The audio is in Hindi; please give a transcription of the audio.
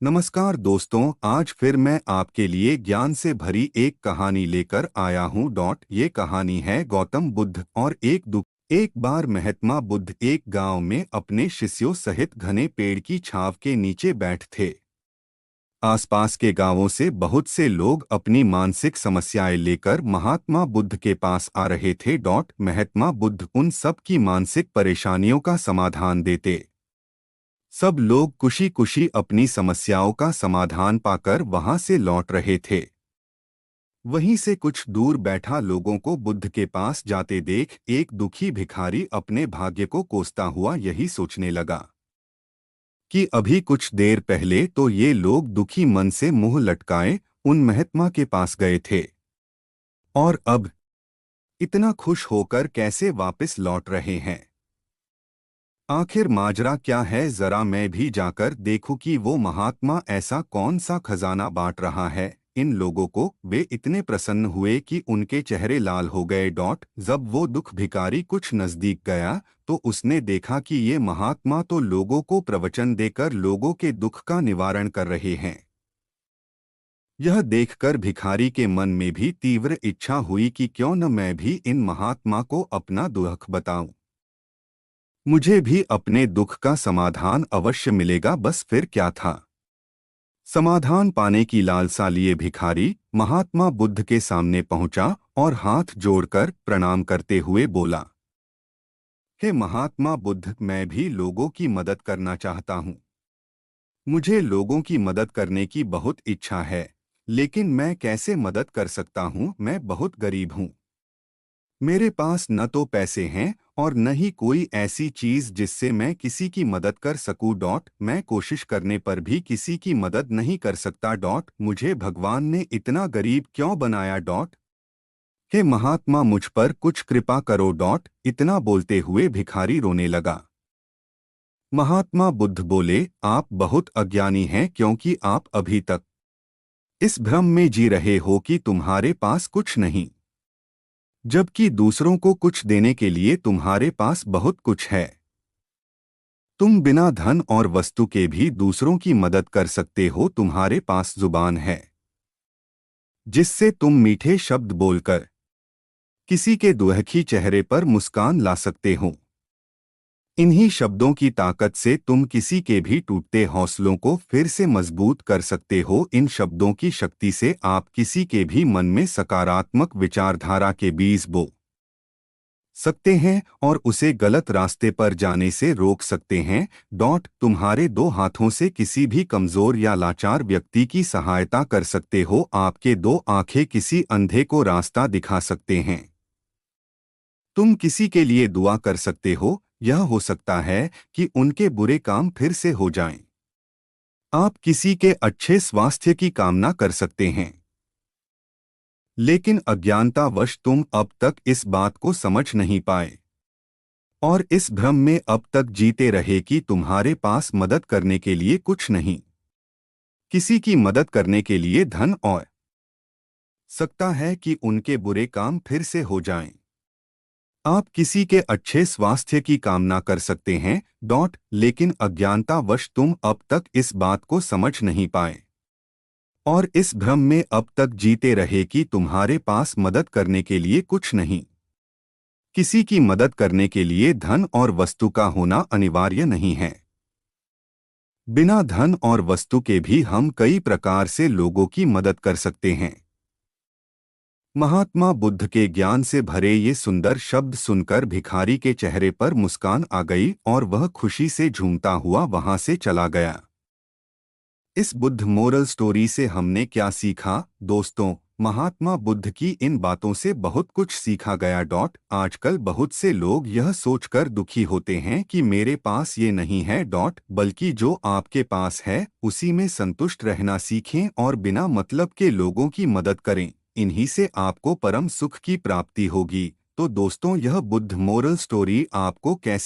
नमस्कार दोस्तों, आज फिर मैं आपके लिए ज्ञान से भरी एक कहानी लेकर आया हूँ। ये कहानी है गौतम बुद्ध और एक दुख। एक बार महात्मा बुद्ध एक गांव में अपने शिष्यों सहित घने पेड़ की छांव के नीचे बैठ थे। आसपास के गांवों से बहुत से लोग अपनी मानसिक समस्याएं लेकर महात्मा बुद्ध के पास आ रहे थे। महात्मा बुद्ध उन सब की मानसिक परेशानियों का समाधान देते। सब लोग खुशी खुशी अपनी समस्याओं का समाधान पाकर वहां से लौट रहे थे। वहीं से कुछ दूर बैठा लोगों को बुद्ध के पास जाते देख एक दुखी भिखारी अपने भाग्य को कोसता हुआ यही सोचने लगा कि अभी कुछ देर पहले तो ये लोग दुखी मन से मुंह लटकाए उन महात्मा के पास गए थे, और अब इतना खुश होकर कैसे वापस लौट रहे हैं। आखिर माजरा क्या है, जरा मैं भी जाकर देखूं कि वो महात्मा ऐसा कौन सा खजाना बांट रहा है इन लोगों को। वे इतने प्रसन्न हुए कि उनके चेहरे लाल हो गए। जब वो दुख भिखारी कुछ नजदीक गया तो उसने देखा कि ये महात्मा तो लोगों को प्रवचन देकर लोगों के दुख का निवारण कर रहे हैं। यह देखकर भिखारी के मन में भी तीव्र इच्छा हुई कि क्यों न मैं भी इन महात्मा को अपना दुख बताऊं। मुझे भी अपने दुख का समाधान अवश्य मिलेगा। बस फिर क्या था, समाधान पाने की लालसा लिए भिखारी महात्मा बुद्ध के सामने पहुंचा और हाथ जोड़कर प्रणाम करते हुए बोला, हे महात्मा बुद्ध, मैं भी लोगों की मदद करना चाहता हूँ। मुझे लोगों की मदद करने की बहुत इच्छा है, लेकिन मैं कैसे मदद कर सकता हूँ? मैं बहुत गरीब हूँ। मेरे पास न तो पैसे हैं और न ही कोई ऐसी चीज जिससे मैं किसी की मदद कर सकूं। मैं कोशिश करने पर भी किसी की मदद नहीं कर सकता। मुझे भगवान ने इतना गरीब क्यों बनाया? हे महात्मा, मुझ पर कुछ कृपा करो। इतना बोलते हुए भिखारी रोने लगा। महात्मा बुद्ध बोले, आप बहुत अज्ञानी हैं, क्योंकि आप अभी तक इस भ्रम में जी रहे हो कि तुम्हारे पास कुछ नहीं, जबकि दूसरों को कुछ देने के लिए तुम्हारे पास बहुत कुछ है। तुम बिना धन और वस्तु के भी दूसरों की मदद कर सकते हो। तुम्हारे पास जुबान है जिससे तुम मीठे शब्द बोलकर किसी के दुखी चेहरे पर मुस्कान ला सकते हो। इन्हीं शब्दों की ताकत से तुम किसी के भी टूटते हौसलों को फिर से मजबूत कर सकते हो। इन शब्दों की शक्ति से आप किसी के भी मन में सकारात्मक विचारधारा के बीज बो सकते हैं और उसे गलत रास्ते पर जाने से रोक सकते हैं। तुम्हारे दो हाथों से किसी भी कमजोर या लाचार व्यक्ति की सहायता कर सकते हो। आपके दो आंखें किसी अंधे को रास्ता दिखा सकते हैं। तुम किसी के लिए दुआ कर सकते हो। यह हो सकता है कि उनके बुरे काम फिर से हो जाएं। आप किसी के अच्छे स्वास्थ्य की कामना कर सकते हैं। लेकिन अज्ञानतावश तुम अब तक इस बात को समझ नहीं पाए और इस भ्रम में अब तक जीते रहे कि तुम्हारे पास मदद करने के लिए कुछ नहीं, किसी की मदद करने के लिए धन और सकता है कि उनके बुरे काम फिर से हो जाएं। आप किसी के अच्छे स्वास्थ्य की कामना कर सकते हैं। लेकिन अज्ञानतावश तुम अब तक इस बात को समझ नहीं पाए और इस भ्रम में अब तक जीते रहे कि तुम्हारे पास मदद करने के लिए कुछ नहीं, किसी की मदद करने के लिए धन और वस्तु का होना अनिवार्य नहीं है। बिना धन और वस्तु के भी हम कई प्रकार से लोगों की मदद कर सकते हैं। महात्मा बुद्ध के ज्ञान से भरे ये सुंदर शब्द सुनकर भिखारी के चेहरे पर मुस्कान आ गई और वह खुशी से झूमता हुआ वहां से चला गया। इस बुद्ध मोरल स्टोरी से हमने क्या सीखा? दोस्तों, महात्मा बुद्ध की इन बातों से बहुत कुछ सीखा गया। आजकल बहुत से लोग यह सोचकर दुखी होते हैं कि मेरे पास ये नहीं है। बल्कि जो आपके पास है उसी में संतुष्ट रहना सीखें और बिना मतलब के लोगों की मदद करें। इन्हीं से आपको परम सुख की प्राप्ति होगी। तो दोस्तों, यह बुद्ध मोरल स्टोरी आपको कैसी